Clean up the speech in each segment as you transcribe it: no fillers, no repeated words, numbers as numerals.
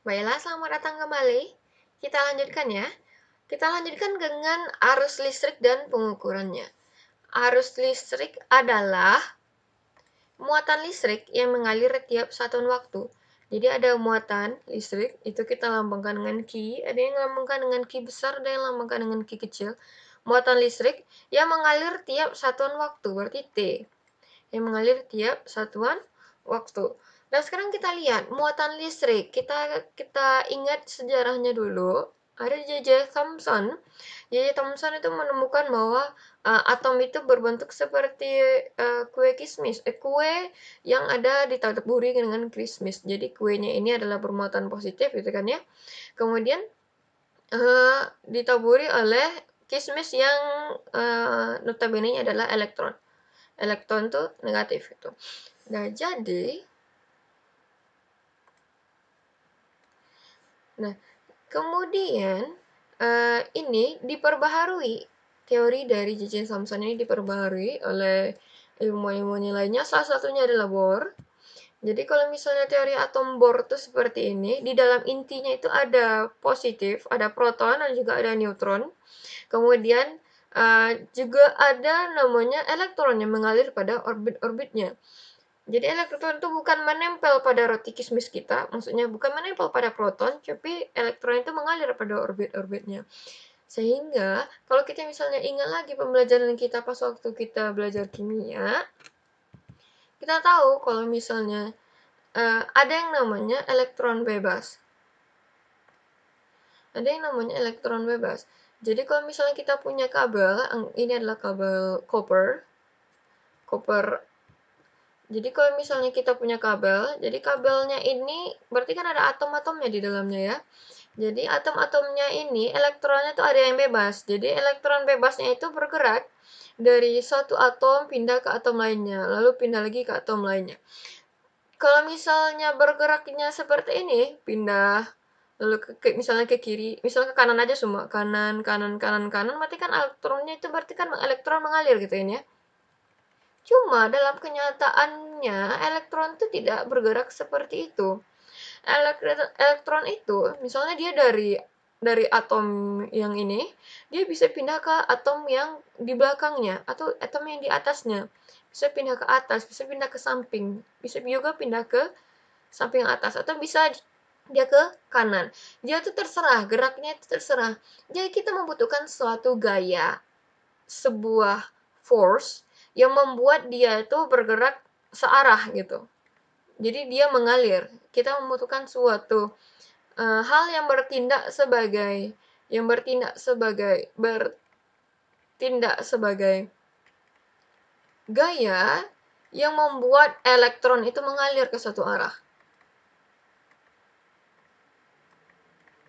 Baiklah, selamat datang kembali. Kita lanjutkan ya. Kita lanjutkan dengan arus listrik dan pengukurannya. Arus listrik adalah muatan listrik yang mengalir tiap satuan waktu. Jadi ada muatan listrik, itu kita lambangkan dengan Q, ada yang lambangkan dengan Q besar, ada yang lambangkan dengan Q kecil. Muatan listrik yang mengalir tiap satuan waktu, berarti T. Yang mengalir tiap satuan waktu. Dan sekarang kita lihat muatan listrik. Kita ingat sejarahnya dulu. Ada J.J. Thomson. J.J. Thomson itu menemukan bahwa atom itu berbentuk seperti kue kismis, kue yang ada ditaburi dengan kismis. Jadi kuenya ini adalah bermuatan positif, gitu kan ya. Kemudian ditaburi oleh kismis yang notabene adalah elektron. Elektron tuh negatif gitu. Nah, kemudian ini diperbaharui. Teori dari J.J. Thomson ini diperbaharui oleh ilmuwan-ilmuwan lainnya. Salah satunya adalah Bohr. Jadi kalau misalnya teori atom Bohr itu seperti ini, di dalam intinya itu ada positif, ada proton, dan juga ada neutron. Kemudian juga ada namanya elektron yang mengalir pada orbit-orbitnya. Jadi elektron itu bukan menempel pada roti kismis kita, maksudnya bukan menempel pada proton, tapi elektron itu mengalir pada orbit-orbitnya. Sehingga kalau kita misalnya ingat lagi pembelajaran kita pas waktu kita belajar kimia, kita tahu kalau misalnya ada yang namanya elektron bebas. Ada yang namanya elektron bebas. Jadi kalau misalnya kita punya kabel, ini adalah kabel copper. Jadi kalau misalnya kita punya kabel, jadi kabelnya ini berarti kan ada atom-atomnya di dalamnya ya. Jadi atom-atomnya ini elektronnya tuh ada yang bebas. Jadi elektron bebasnya itu bergerak dari satu atom pindah ke atom lainnya, lalu pindah lagi ke atom lainnya. Kalau misalnya bergeraknya seperti ini, pindah lalu misalnya ke kiri, misalnya ke kanan aja semua, kanan, kanan, kanan, kanan, berarti kan elektronnya itu berarti kan elektron mengalir gitu ya. Cuma dalam kenyataannya elektron itu tidak bergerak seperti itu. Elektron itu misalnya dia dari atom yang ini, dia bisa pindah ke atom yang di belakangnya atau atom yang di atasnya. Bisa pindah ke atas, bisa pindah ke samping, bisa juga pindah ke samping atas, atau bisa dia ke kanan. Dia itu terserah, geraknya itu terserah. Jadi kita membutuhkan suatu gaya, sebuah force yang membuat dia itu bergerak searah gitu. Jadi dia mengalir. Kita membutuhkan suatu hal yang bertindak sebagai gaya yang membuat elektron itu mengalir ke suatu arah.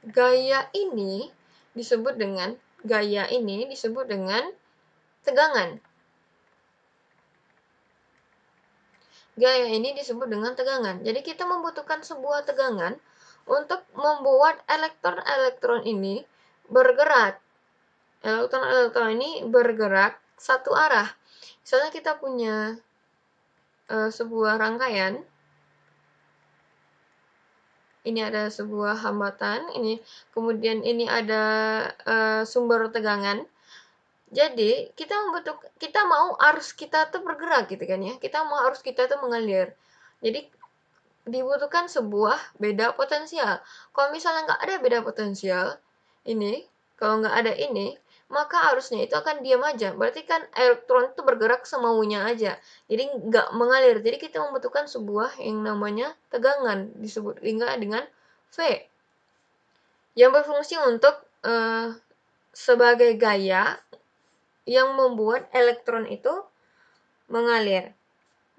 Gaya ini disebut dengan tegangan. Gaya ini disebut dengan tegangan. Jadi kita membutuhkan sebuah tegangan untuk membuat elektron-elektron ini bergerak. Elektron-elektron ini bergerak satu arah. Misalnya kita punya sebuah rangkaian. Ini ada sebuah hambatan, kemudian ini ada sumber tegangan. Jadi kita mau arus kita tuh bergerak gitu kan ya. Kita mau arus kita tuh mengalir. Jadi dibutuhkan sebuah beda potensial. Kalau misalnya nggak ada beda potensial, kalau nggak ada ini, maka arusnya itu akan diam aja. Berarti kan elektron itu bergerak semaunya aja. Jadi nggak mengalir. Jadi kita membutuhkan sebuah yang namanya tegangan, disebut dengan V. Yang berfungsi untuk sebagai gaya yang membuat elektron itu mengalir.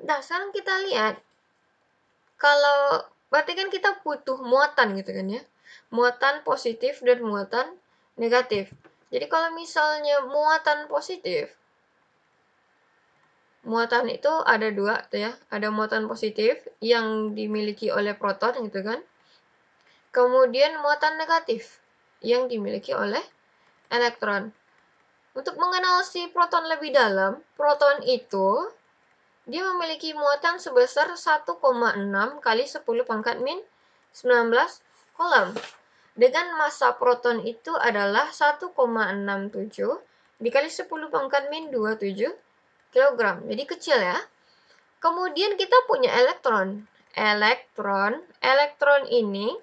Nah, sekarang kita lihat, kalau berarti kan kita butuh muatan gitu kan ya. Muatan positif dan muatan negatif. Jadi kalau misalnya muatan positif, muatan itu ada dua tuh ya. Ada muatan positif yang dimiliki oleh proton gitu kan. Kemudian muatan negatif yang dimiliki oleh elektron. Untuk mengenal si proton lebih dalam, proton itu dia memiliki muatan sebesar 1,6 kali 10 pangkat min 19 Coulomb. Dengan massa proton itu adalah 1,67 dikali 10 pangkat min 27 kg. Jadi kecil ya. Kemudian kita punya elektron. Elektron ini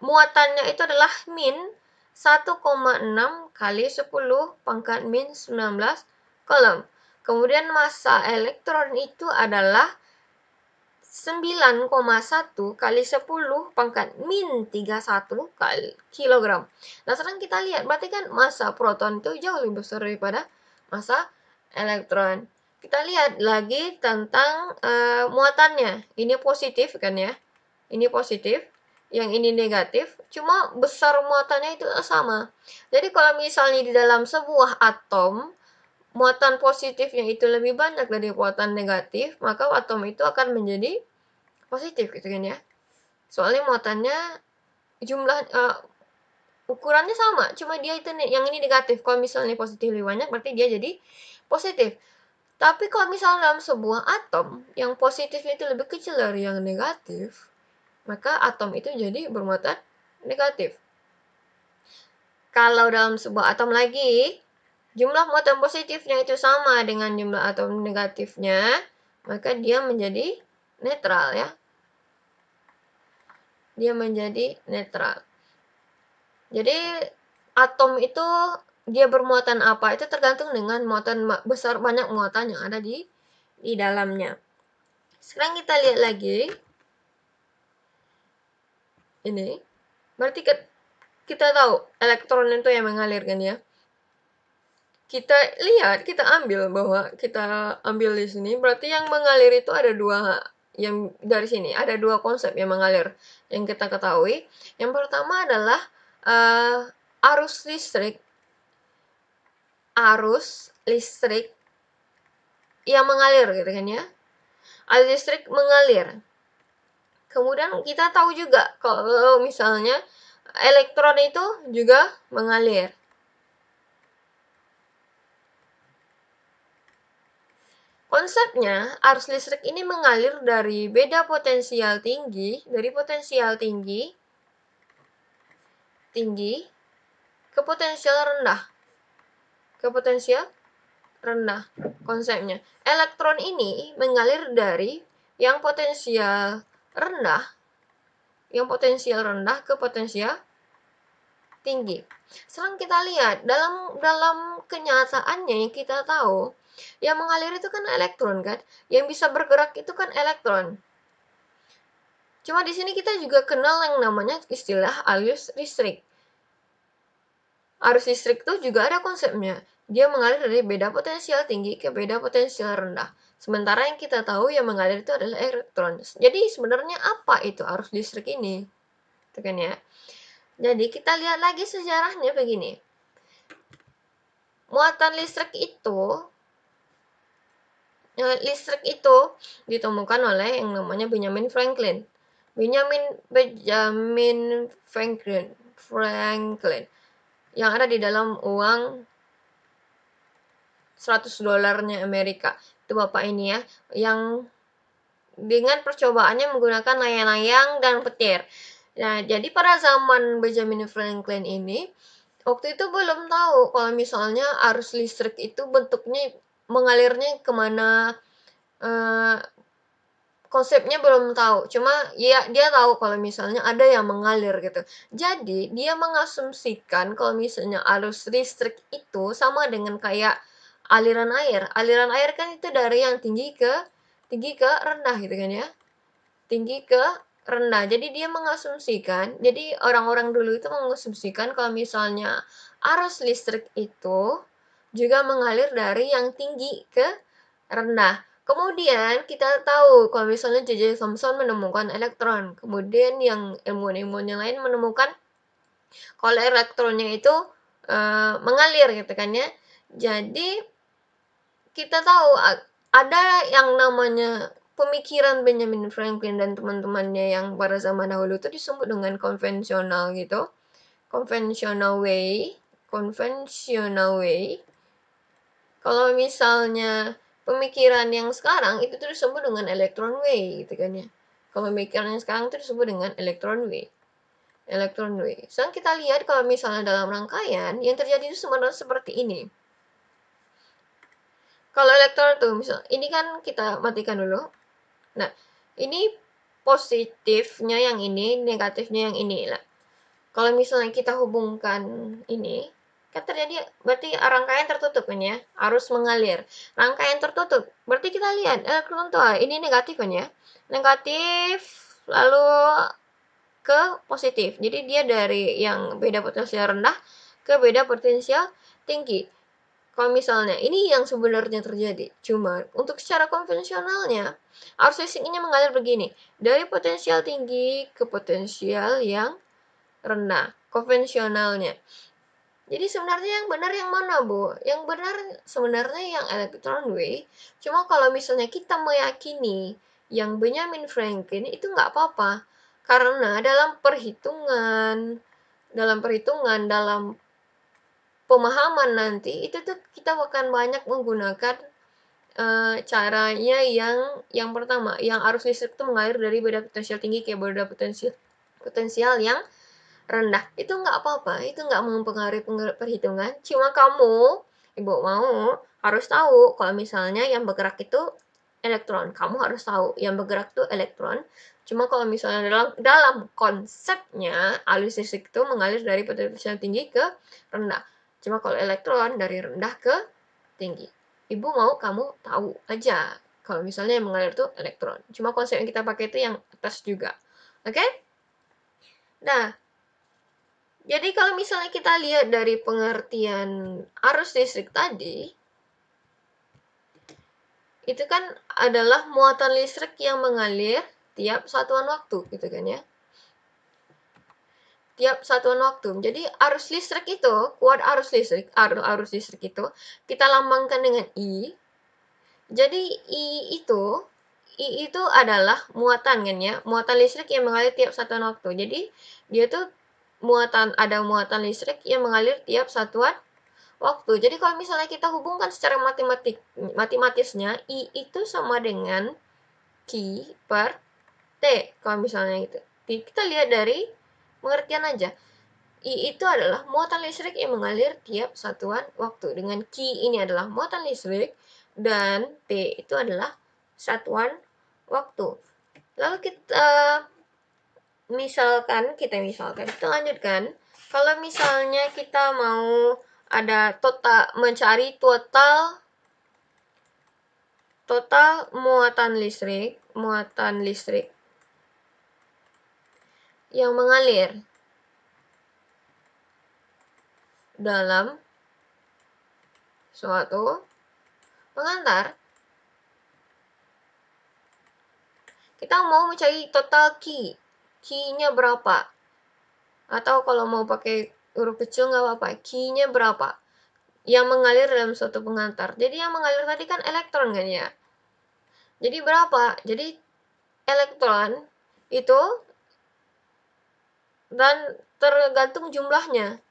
muatannya itu adalah min 1,6 kali 10 pangkat min 19 coulomb. Kemudian massa elektron itu adalah 9,1 kali 10 pangkat min 31 kilogram. Nah, sekarang kita lihat, berarti kan massa proton itu jauh lebih besar daripada massa elektron. Kita lihat lagi tentang muatannya. Ini positif kan ya. Ini positif, yang ini negatif, cuma besar muatannya itu sama. Jadi kalau misalnya di dalam sebuah atom, muatan positifnya itu lebih banyak dari muatan negatif, maka atom itu akan menjadi positif gitu kan ya. Soalnya muatannya jumlah ukurannya sama, cuma dia itu yang ini negatif. Kalau misalnya positif lebih banyak, berarti dia jadi positif. Tapi kalau misalnya dalam sebuah atom yang positifnya itu lebih kecil dari yang negatif, maka atom itu jadi bermuatan negatif. Kalau dalam sebuah atom lagi, jumlah muatan positifnya itu sama dengan jumlah atom negatifnya, maka dia menjadi netral ya. Dia menjadi netral. Jadi atom itu dia bermuatan apa itu tergantung dengan muatan besar banyak muatan yang ada di dalamnya. Sekarang kita lihat lagi. Ini berarti kita tahu elektron itu yang mengalir kan ya. Kita lihat, kita ambil bahwa kita ambil di sini, berarti yang mengalir itu ada dua, yang dari sini ada dua konsep yang mengalir yang kita ketahui. Yang pertama adalah arus listrik yang mengalir gitu kan ya. Arus listrik mengalir. Kemudian kita tahu juga kalau misalnya elektron itu juga mengalir. Konsepnya, arus listrik ini mengalir dari potensial tinggi ke potensial rendah. Konsepnya, elektron ini mengalir dari yang potensial rendah ke potensial tinggi. Sekarang kita lihat dalam kenyataannya yang kita tahu, yang mengalir itu kan elektron kan, yang bisa bergerak itu kan elektron. Cuma di sini kita juga kenal yang namanya istilah arus listrik. Arus listrik itu juga ada konsepnya. Dia mengalir dari beda potensial tinggi ke beda potensial rendah. Sementara yang kita tahu yang mengalir itu adalah elektron. Jadi sebenarnya apa itu arus listrik ini? Itu kan ya. Jadi kita lihat lagi sejarahnya begini. Muatan listrik itu ditemukan oleh yang namanya Benjamin Franklin. Benjamin Franklin yang ada di dalam uang 100 dolarnya Amerika. Itu bapak ini ya, yang dengan percobaannya menggunakan layang-layang dan petir. Nah, jadi pada zaman Benjamin Franklin ini, waktu itu belum tahu kalau misalnya arus listrik itu bentuknya mengalirnya kemana, konsepnya belum tahu. Cuma ya dia tahu kalau misalnya ada yang mengalir gitu. Jadi dia mengasumsikan kalau misalnya arus listrik itu sama dengan kayak aliran air. Aliran air kan itu dari yang tinggi ke rendah gitu kan ya. Tinggi ke rendah. Jadi dia mengasumsikan, jadi orang-orang dulu itu mengasumsikan kalau misalnya arus listrik itu juga mengalir dari yang tinggi ke rendah. Kemudian kita tahu kalau misalnya J.J. Thomson menemukan elektron. Kemudian yang ilmuwan-ilmuwan yang lain menemukan kalau elektronnya itu mengalir gitu kan ya. Jadi kita tahu ada yang namanya pemikiran Benjamin Franklin dan teman-temannya yang pada zaman dahulu itu disebut dengan konvensional gitu. Conventional way. Kalau misalnya pemikiran yang sekarang itu tuh disebut dengan electron way gitu kan ya. Pemikiran yang sekarang itu disebut dengan elektron wave. Elektron wave. Sekarang kita lihat kalau misalnya dalam rangkaian, yang terjadi itu sebenarnya seperti ini. Kalau elektron tuh, misal, ini kan kita matikan dulu. Nah, ini positifnya yang ini, negatifnya yang ini. Nah, kalau misalnya kita hubungkan ini, kan terjadi berarti rangkaian tertutup kan ya, arus mengalir. Rangkaian tertutup, berarti kita lihat elektron tuh ini negatif kan ya, negatif lalu ke positif. Jadi dia dari yang beda potensial rendah ke beda potensial tinggi. Kalau misalnya ini yang sebenarnya terjadi, cuma untuk secara konvensionalnya arus listriknya mengalir begini, dari potensial tinggi ke potensial yang rendah, konvensionalnya. Jadi sebenarnya yang benar yang mana, Bu? Yang benar sebenarnya yang electron wave. Cuma kalau misalnya kita meyakini yang Benjamin Franklin itu nggak apa-apa. Karena dalam pemahaman nanti itu tuh kita akan banyak menggunakan caranya yang pertama, yang arus listrik itu mengalir dari beda potensial tinggi ke beda potensial yang rendah. Itu nggak apa-apa, itu nggak mempengaruhi perhitungan. Cuma kamu, ibu mau harus tahu kalau misalnya yang bergerak itu elektron. Kamu harus tahu yang bergerak itu elektron. Cuma kalau misalnya dalam konsepnya arus listrik itu mengalir dari potensial tinggi ke rendah. Cuma kalau elektron dari rendah ke tinggi. Ibu mau kamu tahu aja kalau misalnya yang mengalir itu elektron. Cuma konsep yang kita pakai itu yang atas juga. Oke? Nah, jadi kalau misalnya kita lihat dari pengertian arus listrik tadi, itu kan adalah muatan listrik yang mengalir tiap satuan waktu, gitu kan ya. Tiap satuan waktu. Jadi arus listrik itu, kuat arus listrik itu kita lambangkan dengan I. Jadi I itu adalah muatan kan ya, muatan listrik yang mengalir tiap satuan waktu. Jadi dia tuh ada muatan listrik yang mengalir tiap satuan waktu. Jadi kalau misalnya kita hubungkan secara matematisnya, I itu sama dengan Q per T. Kalau misalnya itu, kita lihat dari pengertian aja. I itu adalah muatan listrik yang mengalir tiap satuan waktu. Dengan Q ini adalah muatan listrik dan T itu adalah satuan waktu. Lalu kita lanjutkan. Kalau misalnya kita mau mencari total muatan listrik yang mengalir dalam suatu pengantar. Kita mau mencari total Q-nya berapa? Atau kalau mau pakai huruf kecil nggak apa-apa, Q-nya berapa? Yang mengalir dalam suatu pengantar. Jadi yang mengalir tadi kan elektron kan ya? Jadi berapa? Jadi elektron itu dan tergantung jumlahnya.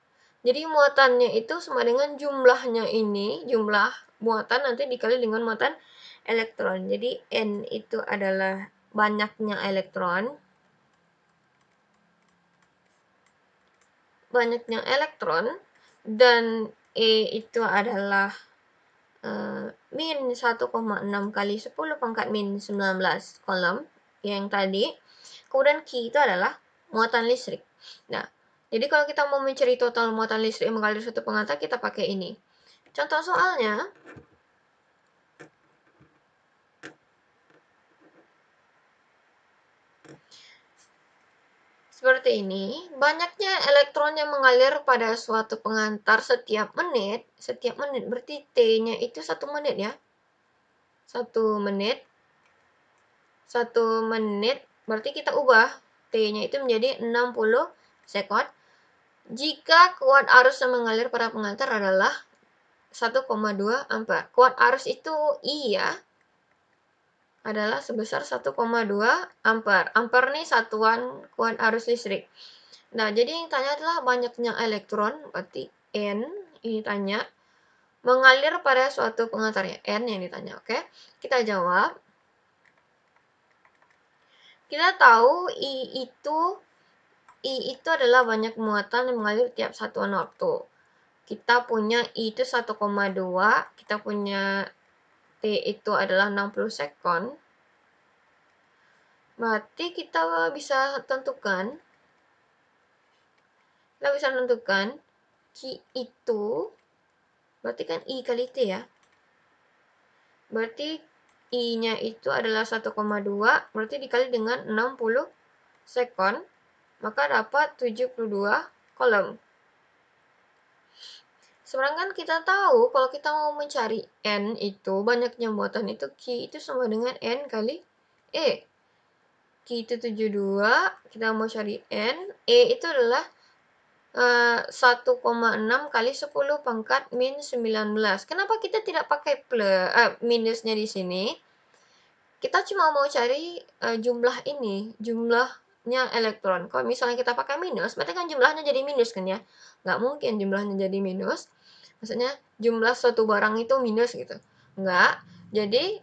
Jadi muatannya itu sama dengan jumlahnya ini, jumlah muatan nanti dikali dengan muatan elektron. Jadi N itu adalah banyaknya elektron. Dan E itu adalah min 1,6 kali 10 pangkat min 19 kolom yang tadi. Kemudian Q itu adalah muatan listrik. Nah, jadi kalau kita mau mencari total muatan listrik yang mengalir suatu pengantar, kita pakai ini. Contoh soalnya, seperti ini, banyaknya elektron yang mengalir pada suatu pengantar setiap menit berarti T-nya itu 1 menit ya. 1 menit berarti kita ubah T-nya itu menjadi 60 sekon. Jika kuat arus yang mengalir pada pengantar adalah 1,2 ampere. Kuat arus itu I ya, adalah sebesar 1,2 ampere. Ampere nih satuan kuat arus listrik. Nah, jadi yang tanya adalah banyaknya elektron, berarti N, ini tanya, mengalir pada suatu pengantar ya, N yang ditanya, oke? Kita jawab. Kita tahu I itu adalah banyak muatan yang mengalir tiap satuan waktu. Kita punya I itu 1,2, kita punya T itu adalah 60 sekon. Berarti kita bisa tentukan Q itu, berarti kan I kali T ya. Berarti I-nya itu adalah 1,2, berarti dikali dengan 60 sekon, maka dapat 72 kolom. Sedangkan kita tahu kalau kita mau mencari N itu, banyaknya muatan itu, Q itu sama dengan N kali E. Q itu 72, kita mau cari N, E itu adalah 1,6 kali 10 pangkat min 19. Kenapa kita tidak pakai minusnya di sini? Kita cuma mau cari jumlah ini, jumlahnya elektron. Kalau misalnya kita pakai minus, berarti kan jumlahnya jadi minus kan ya? Nggak mungkin jumlahnya jadi minus. Maksudnya jumlah suatu barang itu minus gitu. Nggak. Jadi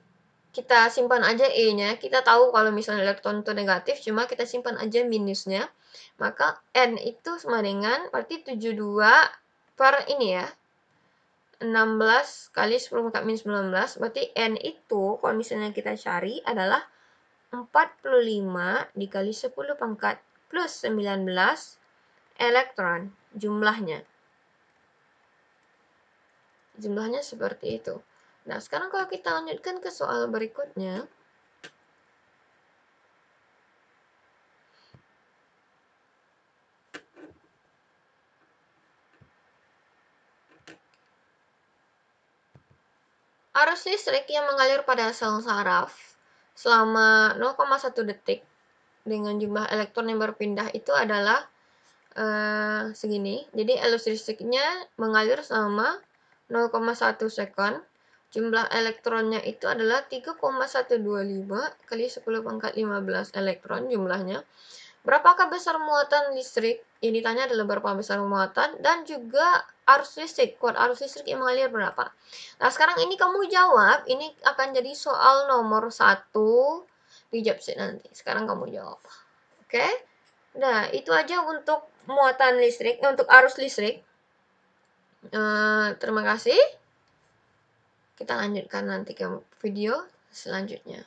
kita simpan aja E-nya. Kita tahu kalau misalnya elektron itu negatif, cuma kita simpan aja minusnya. Maka N itu sama dengan, berarti 72 per ini ya, 16 kali 10 pangkat min 19. Berarti N itu, kalau misalnya kita cari, adalah 45 dikali 10 pangkat plus 19 elektron jumlahnya. Jumlahnya seperti itu. Nah, sekarang kalau kita lanjutkan ke soal berikutnya. Arus listrik yang mengalir pada sel saraf selama 0,1 detik dengan jumlah elektron yang berpindah itu adalah segini. Jadi arus listriknya mengalir selama 0,1 sekon. Jumlah elektronnya itu adalah 3,125 kali 10 pangkat 15 elektron jumlahnya. Berapakah besar muatan listrik? Yang ditanya adalah berapa besar muatan dan juga arus listrik. Kuat arus listrik yang mengalir berapa? Nah, sekarang ini kamu jawab. Ini akan jadi soal nomor 1 di job sheet nanti. Sekarang kamu jawab. Oke? Nah, itu aja untuk muatan listrik, untuk arus listrik. Terima kasih. Kita lanjutkan nanti ke video selanjutnya.